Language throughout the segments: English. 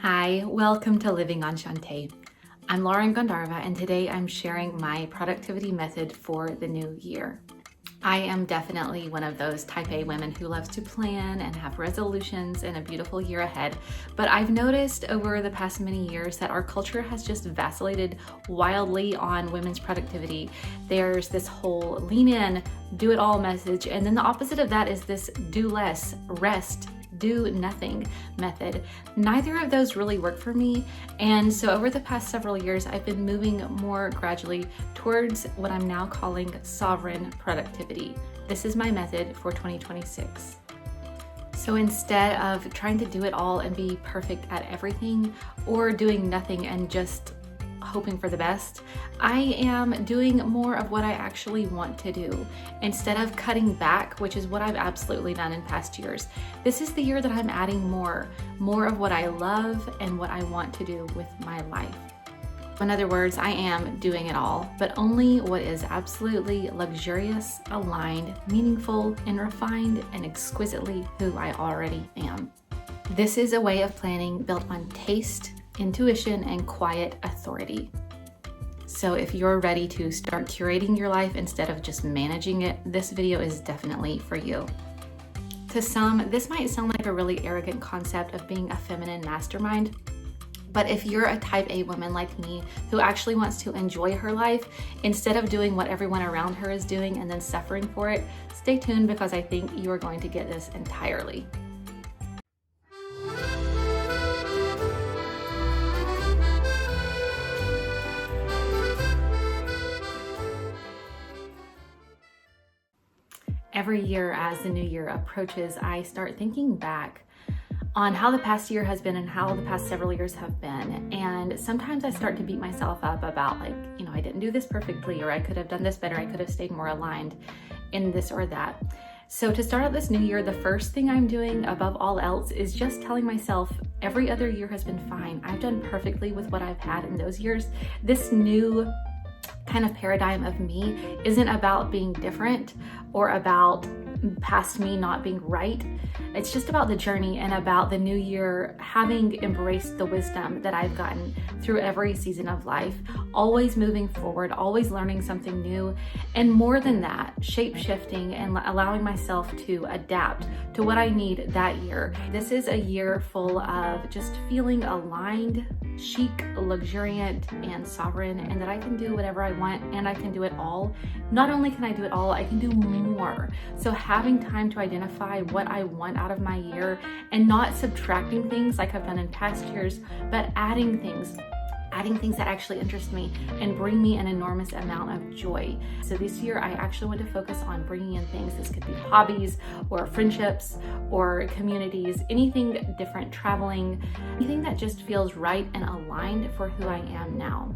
Hi, welcome to Living on Shantae. I'm Lauren Gondarva, and today I'm sharing my productivity method for the new year. I am definitely one of those type A women who loves to plan and have resolutions and a beautiful year ahead, but I've noticed over the past many years that our culture has just vacillated wildly on women's productivity. There's this whole lean in, do it all message, and then the opposite of that is this do less, rest, do nothing method. Neither of those really work for me, and so over the past several years I've been moving more gradually towards what I'm now calling sovereign productivity. This is my method for 2026. So instead of trying to do it all and be perfect at everything, or doing nothing and just hoping for the best, I am doing more of what I actually want to do instead of cutting back, which is what I've absolutely done in past years. This is the year that I'm adding more of what I love and what I want to do with my life. In other words, I am doing it all, but only what is absolutely luxurious, aligned, meaningful, and refined, and exquisitely who I already am. This is a way of planning built on taste, intuition, and quiet authority. So if you're ready to start curating your life instead of just managing it, this video is definitely for you. To some, this might sound like a really arrogant concept of being a feminine mastermind, but if you're a type A woman like me who actually wants to enjoy her life instead of doing what everyone around her is doing and then suffering for it, stay tuned because I think you are going to get this entirely. Every year as the new year approaches, I start thinking back on how the past year has been and how the past several years have been. And sometimes I start to beat myself up about I didn't do this perfectly, or I could have done this better. I could have stayed more aligned in this or that. So to start out this new year, the first thing I'm doing above all else is just telling myself every other year has been fine. I've done perfectly with what I've had in those years. This new kind of paradigm of me isn't about being different or about past me not being right. It's just about the journey and about the new year having embraced the wisdom that I've gotten through every season of life, always moving forward, always learning something new, and more than that, shape-shifting and allowing myself to adapt to what I need that year. This is a year full of just feeling aligned, chic, luxuriant, and sovereign, and that I can do whatever I want and I can do it all. Not only can I do it all, I can do more. So having time to identify what I want out of my year and not subtracting things like I've done in past years, but adding things that actually interest me and bring me an enormous amount of joy. So this year I actually want to focus on bringing in things. This could be hobbies or friendships or communities, anything different, traveling, anything that just feels right and aligned for who I am now.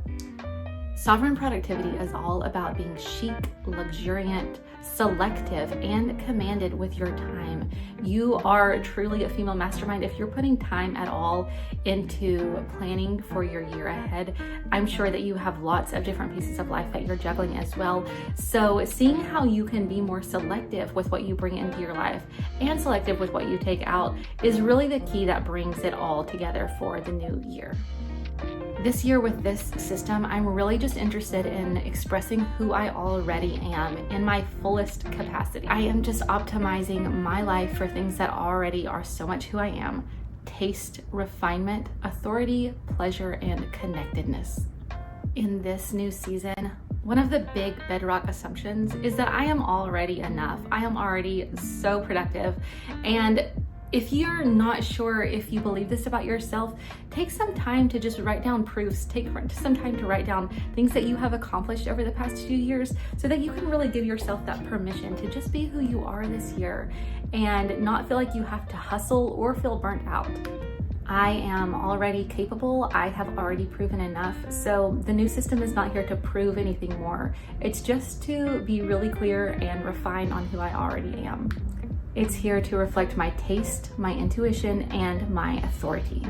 Sovereign productivity is all about being chic, luxuriant, selective, and commanded with your time. You are truly a female mastermind if you're putting time at all into planning for your year ahead. I'm sure that you have lots of different pieces of life that you're juggling as well. So seeing how you can be more selective with what you bring into your life and selective with what you take out is really the key that brings it all together for the new year. This year with this system, I'm really just interested in expressing who I already am in my fullest capacity. I am just optimizing my life for things that already are so much who I am: taste, refinement, authority, pleasure, and connectedness. In this new season, one of the big bedrock assumptions is that I am already enough. I am already so productive, and if you're not sure if you believe this about yourself, take some time to just write down proofs. Take some time to write down things that you have accomplished over the past few years so that you can really give yourself that permission to just be who you are this year and not feel like you have to hustle or feel burnt out. I am already capable. I have already proven enough. So the new system is not here to prove anything more. It's just to be really clear and refined on who I already am. It's here to reflect my taste, my intuition, and my authority.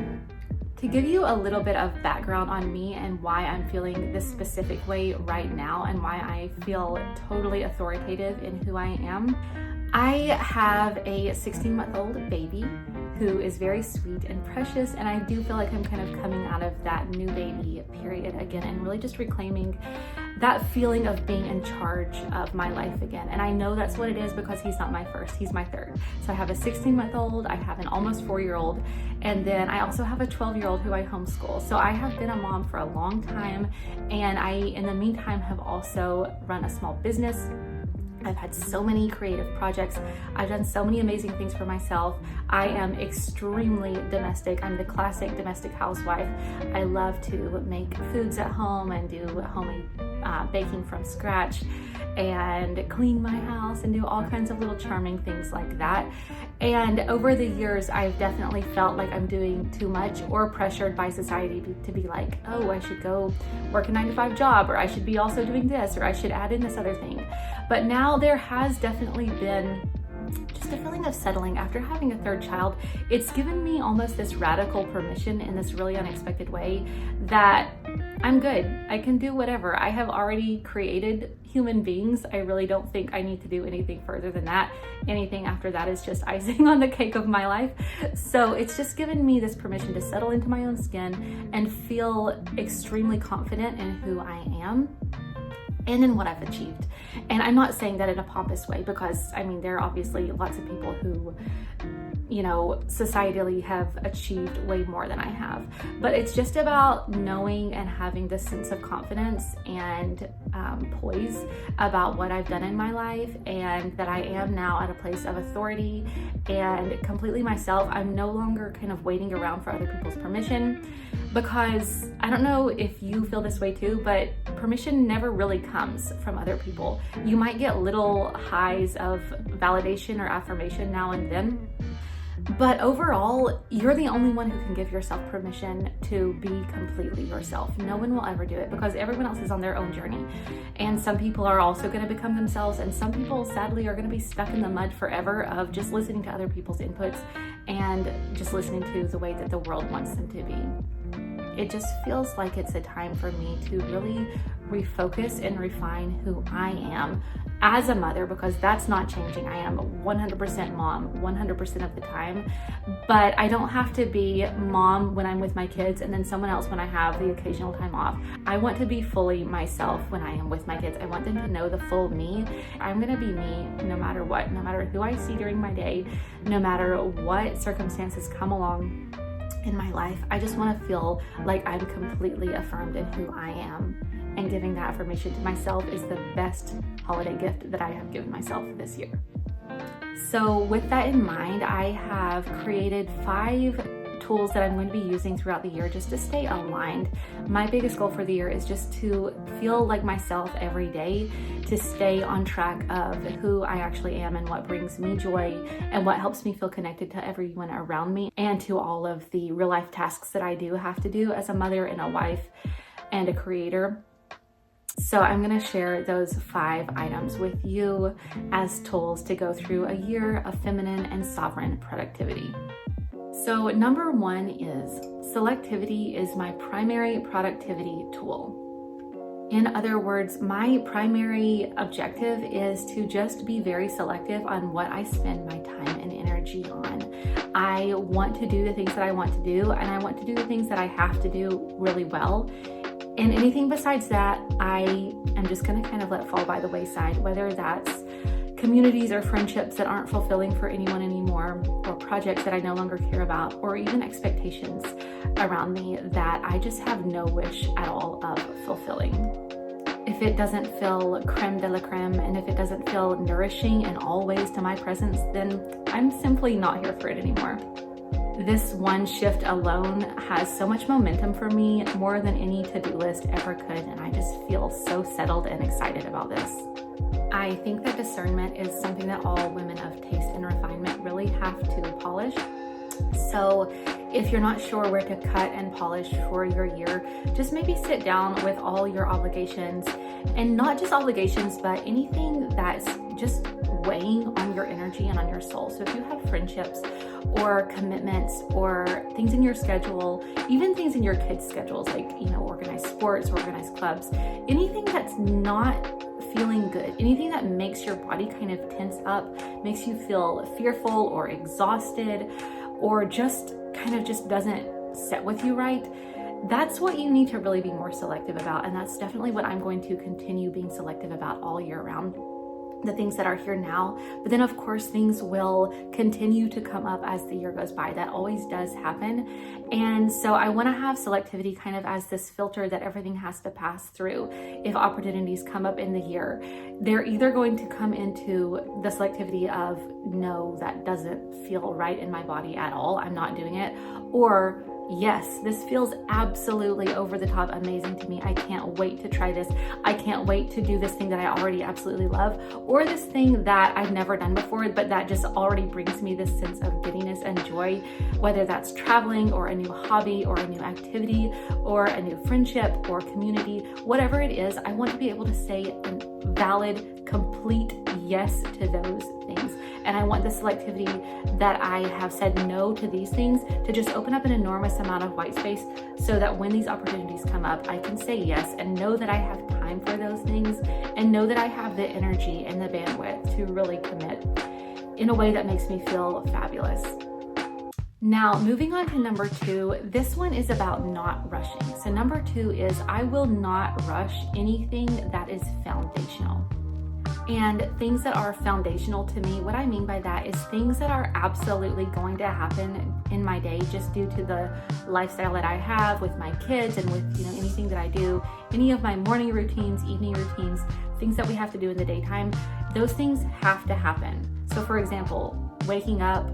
To give you a little bit of background on me and why I'm feeling this specific way right now and why I feel totally authoritative in who I am, I have a 16-month-old baby who is very sweet and precious. And I do feel like I'm kind of coming out of that new baby period again and really just reclaiming that feeling of being in charge of my life again. And I know that's what it is because he's not my first, he's my third. So I have a 16-month-old, I have an almost 4-year-old, and then I also have a 12-year-old who I homeschool. So I have been a mom for a long time, and I, in the meantime, have also run a small business. I've had so many creative projects. I've done so many amazing things for myself. I am extremely domestic. I'm the classic domestic housewife. I love to make foods at home and do homemade baking from scratch and clean my house and do all kinds of little charming things like that. And over the years, I've definitely felt like I'm doing too much or pressured by society to be like, oh, I should go work a 9-to-5 job, or I should be also doing this, or I should add in this other thing. But now there has definitely been just a feeling of settling after having a third child. It's given me almost this radical permission in this really unexpected way that I'm good. I can do whatever. I have already created human beings. I really don't think I need to do anything further than that. Anything after that is just icing on the cake of my life. So it's just given me this permission to settle into my own skin and feel extremely confident in who I am and in what I've achieved. And I'm not saying that in a pompous way, because I mean, there are obviously lots of people who, you know, societally have achieved way more than I have. But it's just about knowing and having this sense of confidence and poise about what I've done in my life, and that I am now at a place of authority and completely myself. I'm no longer kind of waiting around for other people's permission, because I don't know if you feel this way too, but permission never really comes from other people. You might get little highs of validation or affirmation now and then, but overall, you're the only one who can give yourself permission to be completely yourself. No one will ever do it, because everyone else is on their own journey. And some people are also going to become themselves, and some people sadly are going to be stuck in the mud forever of just listening to other people's inputs and just listening to the way that the world wants them to be. It just feels like it's a time for me to really refocus and refine who I am as a mother, because that's not changing. I am 100% mom 100% of the time, but I don't have to be mom when I'm with my kids and then someone else when I have the occasional time off. I want to be fully myself when I am with my kids. I want them to know the full me. I'm gonna be me no matter what, no matter who I see during my day, no matter what circumstances come along in my life. I just want to feel like I'm completely affirmed in who I am, and giving that affirmation to myself is the best holiday gift that I have given myself this year. So with that in mind, I have created 5 tools that I'm going to be using throughout the year just to stay aligned. My biggest goal for the year is just to feel like myself every day, to stay on track of who I actually am and what brings me joy and what helps me feel connected to everyone around me, and to all of the real life tasks that I do have to do as a mother and a wife and a creator. So I'm going to share those 5 items with you as tools to go through a year of feminine and sovereign productivity. So number 1 is selectivity is my primary productivity tool. In other words, my primary objective is to just be very selective on what I spend my time and energy on. I want to do the things that I want to do, and I want to do the things that I have to do really well. And anything besides that, I am just going to kind of let fall by the wayside, whether that's communities or friendships that aren't fulfilling for anyone anymore, or projects that I no longer care about, or even expectations around me that I just have no wish at all of fulfilling. If it doesn't feel creme de la creme, and if it doesn't feel nourishing in all ways to my presence, then I'm simply not here for it anymore. This one shift alone has so much momentum for me, more than any to-do list ever could, and I just feel so settled and excited about this. I think that discernment is something that all women of taste and refinement really have to polish. So if you're not sure where to cut and polish for your year, just maybe sit down with all your obligations, and not just obligations, but anything that's just weighing on your energy and on your soul. So if you have friendships or commitments or things in your schedule, even things in your kids' schedules, like, you know, organized sports, organized clubs, anything that's not feeling good, anything that makes your body kind of tense up, makes you feel fearful or exhausted, or just kind of just doesn't sit with you right, that's what you need to really be more selective about. And that's definitely what I'm going to continue being selective about all year round. The things that are here now, but then of course things will continue to come up as the year goes by. That always does happen. And so I want to have selectivity kind of as this filter that everything has to pass through. If opportunities come up in the year, they're either going to come into the selectivity of, no, that doesn't feel right in my body at all, I'm not doing it, or yes, this feels absolutely over the top amazing to me. I can't wait to try this. I can't wait to do this thing that I already absolutely love, or this thing that I've never done before, but that just already brings me this sense of giddiness and joy, whether that's traveling or a new hobby or a new activity or a new friendship or community, whatever it is. I want to be able to say a valid, complete yes to those things. And I want the selectivity that I have said no to these things to just open up an enormous amount of white space, so that when these opportunities come up, I can say yes and know that I have time for those things, and know that I have the energy and the bandwidth to really commit in a way that makes me feel fabulous. Now, moving on to number 2, this one is about not rushing. So number 2 is I will not rush anything that is foundational. And things that are foundational to me, what I mean by that is things that are absolutely going to happen in my day just due to the lifestyle that I have with my kids and with, anything that I do, any of my morning routines, evening routines, things that we have to do in the daytime, those things have to happen. So for example, waking up,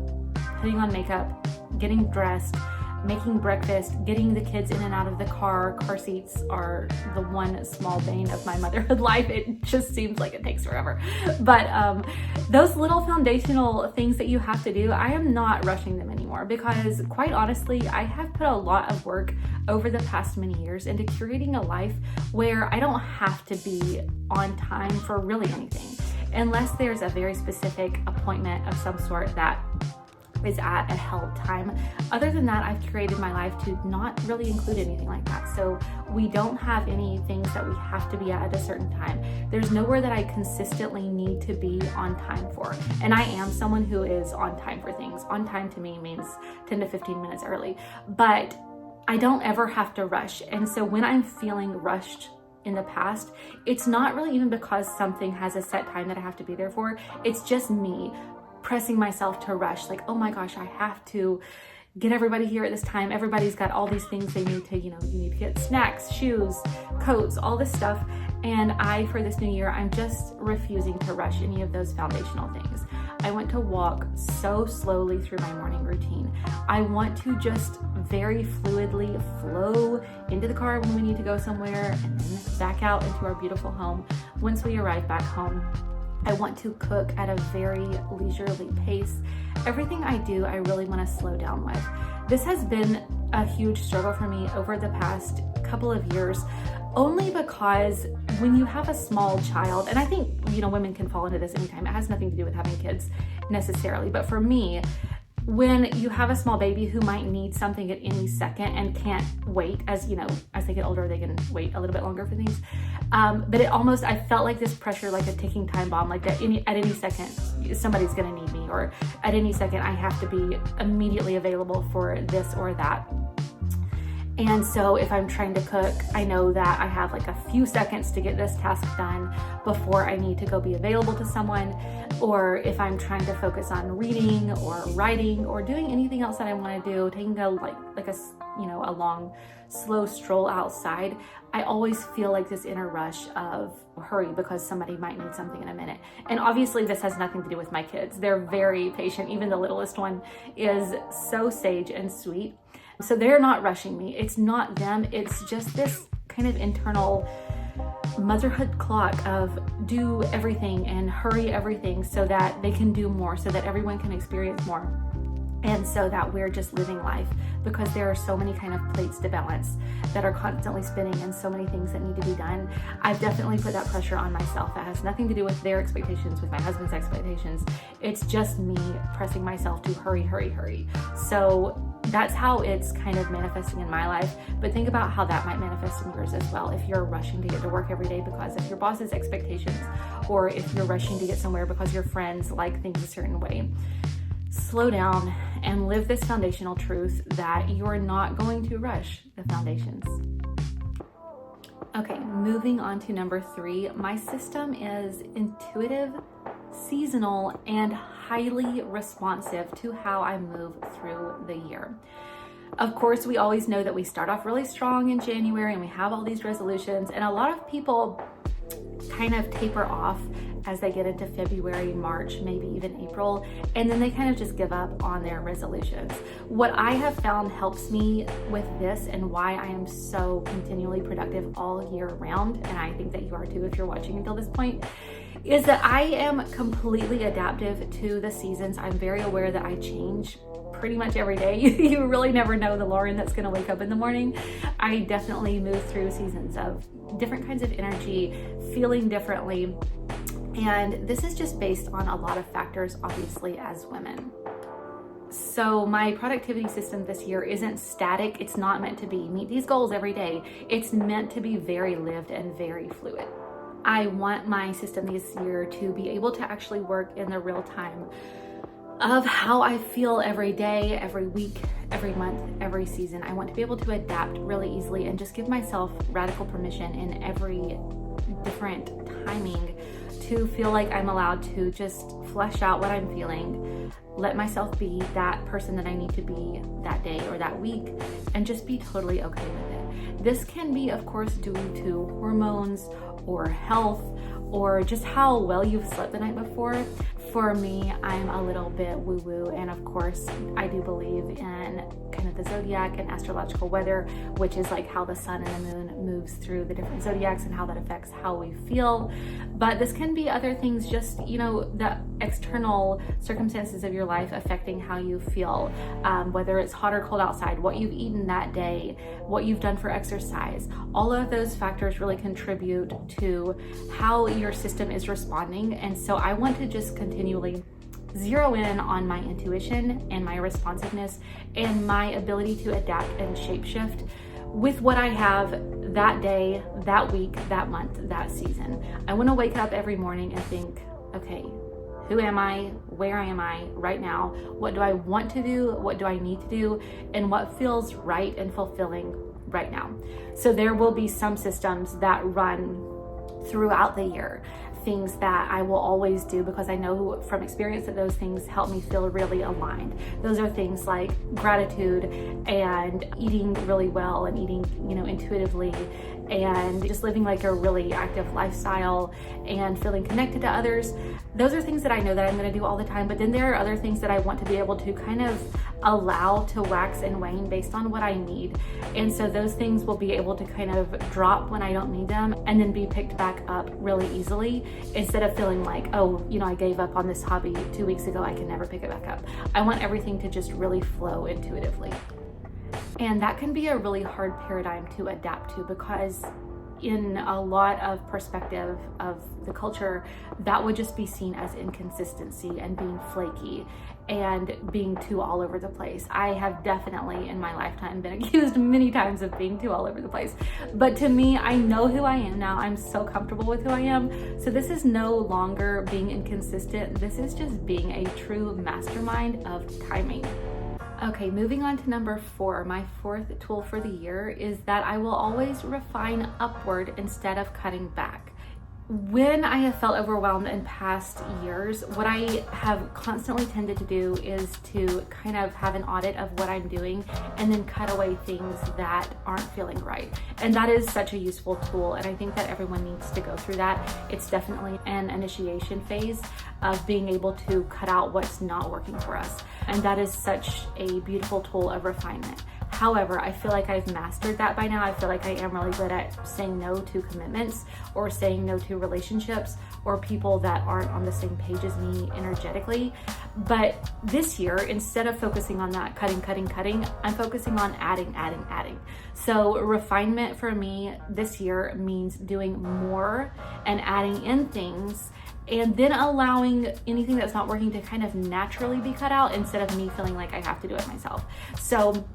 putting on makeup, getting dressed, making breakfast, getting the kids in and out of the car. Car seats are the one small bane of my motherhood life. It just seems like it takes forever. But those little foundational things that you have to do, I am not rushing them anymore, because quite honestly, I have put a lot of work over the past many years into curating a life where I don't have to be on time for really anything, unless there's a very specific appointment of some sort that is at a held time. Other than that, I've curated my life to not really include anything like that. So we don't have any things that we have to be at a certain time. There's nowhere that I consistently need to be on time for. And I am someone who is on time for things. On time to me means 10 to 15 minutes early, but I don't ever have to rush. And so when I'm feeling rushed in the past, it's not really even because something has a set time that I have to be there for. It's just me pressing myself to rush, like, oh my gosh, I have to get everybody here at this time. Everybody's got all these things they need to, you need to get snacks, shoes, coats, all this stuff. And for this new year, I'm just refusing to rush any of those foundational things. I want to walk so slowly through my morning routine. I want to just very fluidly flow into the car when we need to go somewhere, and then back out into our beautiful home once we arrive back home. I want to cook at a very leisurely pace. Everything I do, I really want to slow down with. This has been a huge struggle for me over the past couple of years, only because when you have a small child, and I think, women can fall into this anytime. It has nothing to do with having kids necessarily. But for me, when you have a small baby who might need something at any second and can't wait, as they get older, they can wait a little bit longer for things. But I felt like this pressure, like a ticking time bomb, like at any second, somebody's gonna need me, or at any second, I have to be immediately available for this or that. And so if I'm trying to cook, I know that I have like a few seconds to get this task done before I need to go be available to someone. Or if I'm trying to focus on reading or writing or doing anything else that I want to do, taking a long, slow stroll outside, I always feel like this inner rush of hurry because somebody might need something in a minute. And obviously this has nothing to do with my kids. They're very patient. Even the littlest one is so sage and sweet. So they're not rushing me. It's not them. It's just this kind of internal motherhood clock of do everything and hurry everything so that they can do more, so that everyone can experience more. And so that we're just living life, because there are so many kind of plates to balance that are constantly spinning and so many things that need to be done. I've definitely put that pressure on myself. That has nothing to do with their expectations, with my husband's expectations. It's just me pressing myself to hurry, hurry, hurry. So that's how it's kind of manifesting in my life. But think about how that might manifest in yours as well. If you're rushing to get to work every day because of your boss's expectations, or if you're rushing to get somewhere because your friends like things a certain way. slow down and live this foundational truth that you're not going to rush the foundations. Okay, moving on to number 3, my system is intuitive, seasonal, and highly responsive to how I move through the year. Of course, we always know that we start off really strong in January and we have all these resolutions, and a lot of people kind of taper off as they get into February, March, maybe even April, and then they kind of just give up on their resolutions. What I have found helps me with this and why I am so continually productive all year round, and I think that you are too if you're watching until this point, is that I am completely adaptive to the seasons. I'm very aware that I change pretty much every day. You really never know the Lauren that's going to wake up in the morning. I definitely move through seasons of different kinds of energy, feeling differently. And this is just based on a lot of factors, obviously, as women. So my productivity system this year isn't static. It's not meant to be meet these goals every day. It's meant to be very lived and very fluid. I want my system this year to be able to actually work in the real time of how I feel every day, every week, every month, every season. I want to be able to adapt really easily and just give myself radical permission in every different timing to feel like I'm allowed to just flesh out what I'm feeling, let myself be that person that I need to be that day or that week, and just be totally okay with it. This can be, of course, due to hormones or health or just how well you've slept the night before. For me, I'm a little bit woo-woo, and of course, I do believe in kind of the zodiac and astrological weather, which is like how the sun and the moon moves through the different zodiacs and how that affects how we feel. But this can be other things, just, you know, the external circumstances of your life affecting how you feel, whether it's hot or cold outside, what you've eaten that day, what you've done for exercise. All of those factors really contribute to how your system is responding. And so I want to just continually zero in on my intuition and my responsiveness and my ability to adapt and shapeshift with what I have that day, that week, that month, that season. I want to wake up every morning and think, okay, who am I? Where am I right now? What do I want to do? What do I need to do? And what feels right and fulfilling right now? So there will be some systems that run throughout the year, things that I will always do because I know from experience that those things help me feel really aligned. Those are things like gratitude and eating really well and eating, you know, intuitively, and just living like a really active lifestyle and feeling connected to others. Those are things that I know that I'm going to do all the time, but then there are other things that I want to be able to kind of allow to wax and wane based on what I need. And so those things will be able to kind of drop when I don't need them and then be picked back up really easily, instead of feeling like, oh, you know, I gave up on this hobby 2 weeks ago, I can never pick it back up. I want everything to just really flow intuitively. And that can be a really hard paradigm to adapt to, because in a lot of perspective of the culture, that would just be seen as inconsistency and being flaky and being too all over the place. I have definitely in my lifetime been accused many times of being too all over the place. But to me, I know who I am now. I'm so comfortable with who I am. So this is no longer being inconsistent. This is just being a true mastermind of timing. Okay, moving on to number 4, my 4th tool for the year is that I will always refine upward instead of cutting back. When I have felt overwhelmed in past years, what I have constantly tended to do is to kind of have an audit of what I'm doing and then cut away things that aren't feeling right. And that is such a useful tool, and I think that everyone needs to go through that. It's definitely an initiation phase of being able to cut out what's not working for us. And that is such a beautiful tool of refinement. However, I feel like I've mastered that by now. I feel like I am really good at saying no to commitments or saying no to relationships or people that aren't on the same page as me energetically. But this year, instead of focusing on that cutting, I'm focusing on adding. So refinement for me this year means doing more and adding in things, and then allowing anything that's not working to kind of naturally be cut out instead of me feeling like I have to do it myself. So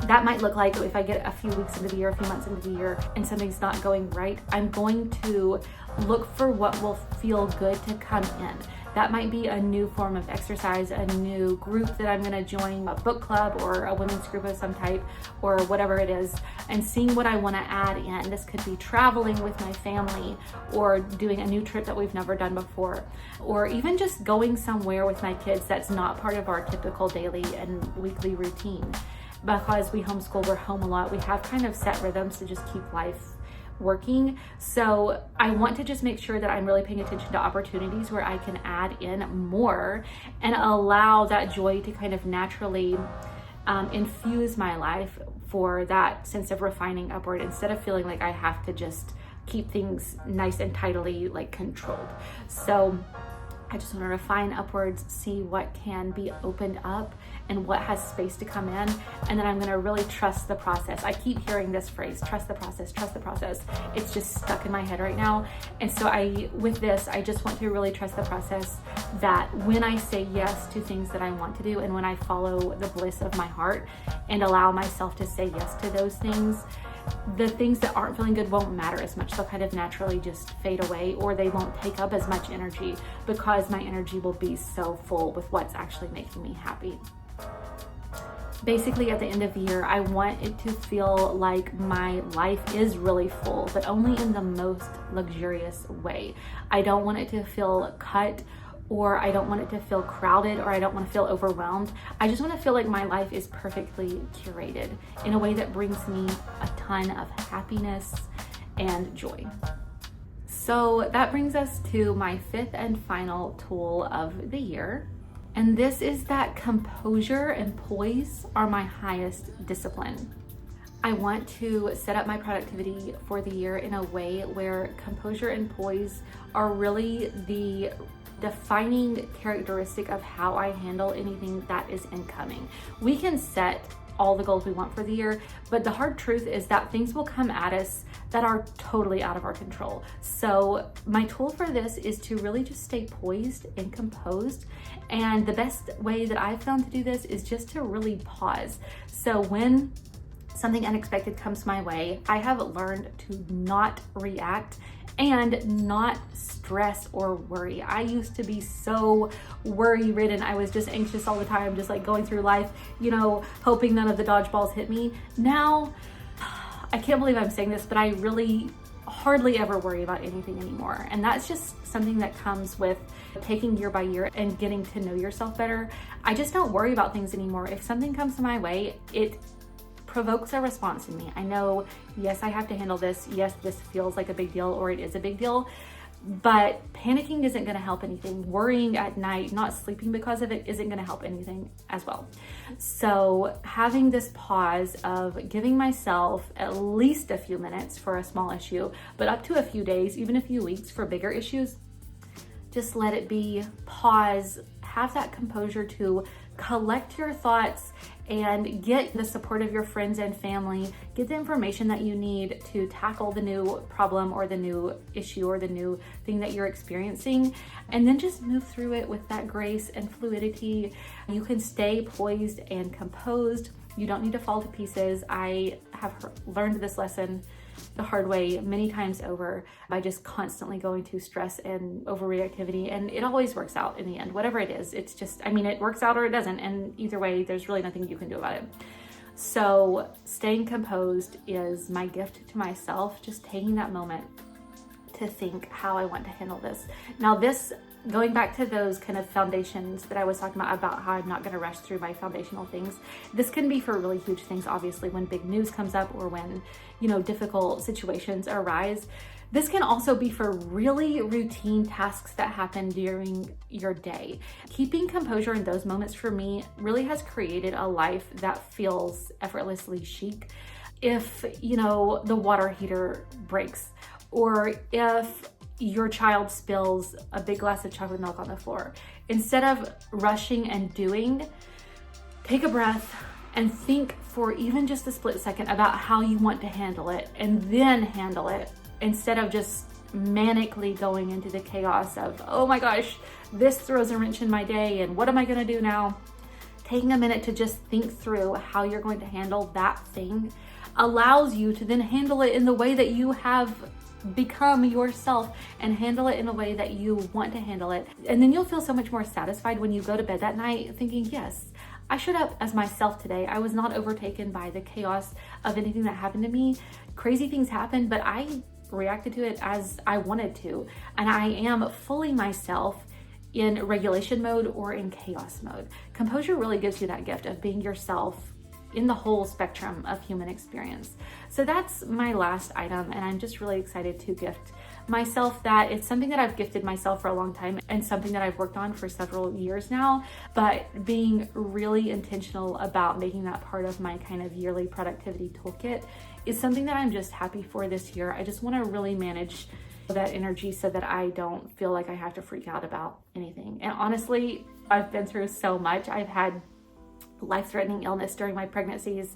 that might look like if I get a few weeks into the year, a few months into the year, and something's not going right, I'm going to look for what will feel good to come in. That might be a new form of exercise, a new group that I'm gonna join, a book club or a women's group of some type, or whatever it is, and seeing what I wanna add in. This could be traveling with my family, or doing a new trip that we've never done before, or even just going somewhere with my kids that's not part of our typical daily and weekly routine. Because we homeschool, we're home a lot, we have kind of set rhythms to just keep life working. So I want to just make sure that I'm really paying attention to opportunities where I can add in more and allow that joy to kind of naturally infuse my life for that sense of refining upward, instead of feeling like I have to just keep things nice and tidily like controlled. So I just want to refine upwards, see what can be opened up and what has space to come in. And then I'm going to really trust the process. I keep hearing this phrase, trust the process, trust the process. It's just stuck in my head right now. And so with this, I just want to really trust the process, that when I say yes to things that I want to do, and when I follow the bliss of my heart and allow myself to say yes to those things, the things that aren't feeling good won't matter as much. They'll kind of naturally just fade away, or they won't take up as much energy, because my energy will be so full with what's actually making me happy. Basically, at the end of the year, I want it to feel like my life is really full, but only in the most luxurious way. I don't want it to feel cut, or I don't want it to feel crowded, or I don't want to feel overwhelmed. I just want to feel like my life is perfectly curated in a way that brings me a ton of happiness and joy. So that brings us to my fifth and final tool of the year. And this is that composure and poise are my highest discipline. I want to set up my productivity for the year in a way where composure and poise are really the defining characteristic of how I handle anything that is incoming. We can set all the goals we want for the year, but the hard truth is that things will come at us that are totally out of our control. So my tool for this is to really just stay poised and composed. And the best way that I've found to do this is just to really pause. So when something unexpected comes my way, I have learned to not react and not stress or worry. I used to be so worry ridden. I was just anxious all the time, just like going through life, hoping none of the dodgeballs hit me. Now, I can't believe I'm saying this, but I really hardly ever worry about anything anymore. And that's just something that comes with taking year by year and getting to know yourself better. I just don't worry about things anymore. If something comes my way, it provokes a response in me. I know, yes, I have to handle this. Yes, this feels like a big deal, or it is a big deal, but panicking isn't going to help anything. Worrying at night, not sleeping because of it, isn't going to help anything as well. So having this pause of giving myself at least a few minutes for a small issue, but up to a few days, even a few weeks for bigger issues, just let it be, pause, have that composure to collect your thoughts and get the support of your friends and family, get the information that you need to tackle the new problem or the new issue or the new thing that you're experiencing, and then just move through it with that grace and fluidity. You can stay poised and composed. You don't need to fall to pieces. I have learned this lesson the hard way many times over by just constantly going to stress and overreactivity, and it always works out in the end. Whatever it is, it's just, it works out or it doesn't, and either way, there's really nothing you can do about it. So staying composed is my gift to myself, just taking that moment to think how I want to handle this. Now this, going back to those kind of foundations that I was talking about how I'm not going to rush through my foundational things, this can be for really huge things, obviously, when big news comes up or when, difficult situations arise. This can also be for really routine tasks that happen during your day. Keeping composure in those moments for me really has created a life that feels effortlessly chic. If, the water heater breaks, or if your child spills a big glass of chocolate milk on the floor, instead of rushing and doing, take a breath and think for even just a split second about how you want to handle it, and then handle it, instead of just manically going into the chaos of, oh my gosh, this throws a wrench in my day and what am I gonna do now? Taking a minute to just think through how you're going to handle that thing allows you to then handle it in the way that you have become yourself and handle it in a way that you want to handle it. And then you'll feel so much more satisfied when you go to bed that night thinking, yes, I showed up as myself today. I was not overtaken by the chaos of anything that happened to me. Crazy things happened, but I reacted to it as I wanted to. And I am fully myself in regulation mode or in chaos mode. Composure really gives you that gift of being yourself in the whole spectrum of human experience. So that's my last item, and I'm just really excited to gift myself that. It's something that I've gifted myself for a long time and something that I've worked on for several years now, but being really intentional about making that part of my kind of yearly productivity toolkit is something that I'm just happy for this year. I just want to really manage that energy so that I don't feel like I have to freak out about anything. And honestly, I've been through so much. I've had life-threatening illness during my pregnancies,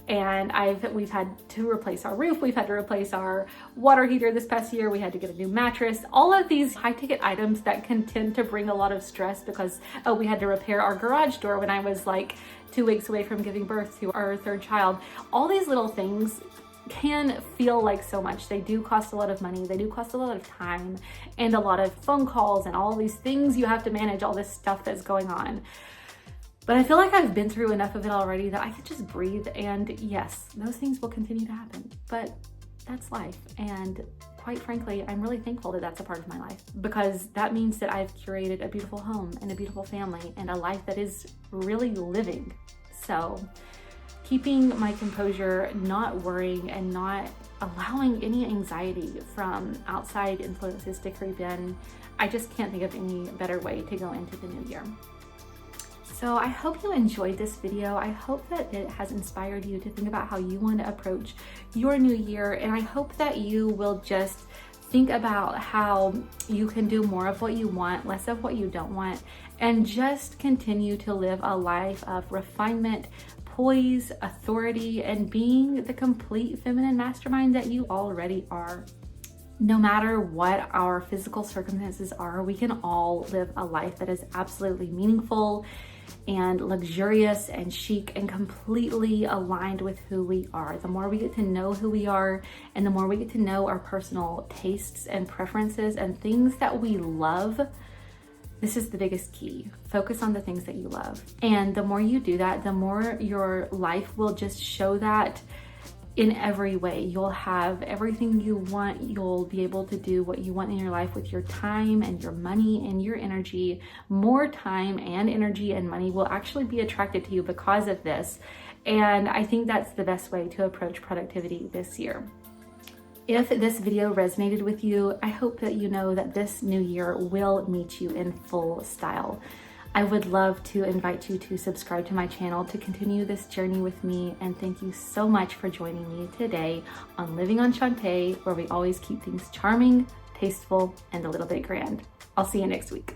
and we've had to replace our roof, we've had to replace our water heater this past year, we had to get a new mattress, all of these high-ticket items that can tend to bring a lot of stress because we had to repair our garage door when I was like 2 weeks away from giving birth to our third child. All these little things can feel like so much. They do cost a lot of money, they do cost a lot of time, and a lot of phone calls and all these things you have to manage, all this stuff that's going on. But I feel like I've been through enough of it already that I could just breathe, and yes, those things will continue to happen, but that's life. And quite frankly, I'm really thankful that that's a part of my life, because that means that I've curated a beautiful home and a beautiful family and a life that is really living. So keeping my composure, not worrying, and not allowing any anxiety from outside influences to creep in, I just can't think of any better way to go into the new year. So I hope you enjoyed this video. I hope that it has inspired you to think about how you want to approach your new year. And I hope that you will just think about how you can do more of what you want, less of what you don't want, and just continue to live a life of refinement, poise, authority, and being the complete feminine mastermind that you already are. No matter what our physical circumstances are, we can all live a life that is absolutely meaningful and luxurious and chic and completely aligned with who we are. The more we get to know who we are, and the more we get to know our personal tastes and preferences and things that we love, this is the biggest key. Focus on the things that you love. And the more you do that, the more your life will just show that in every way. You'll have everything you want. You'll be able to do what you want in your life with your time and your money and your energy. More time and energy and money will actually be attracted to you because of this. And I think that's the best way to approach productivity this year. If this video resonated with you, I hope that you know that this new year will meet you in full style. I would love to invite you to subscribe to my channel to continue this journey with me, and thank you so much for joining me today on Living on Shantae, where we always keep things charming, tasteful, and a little bit grand. I'll see you next week.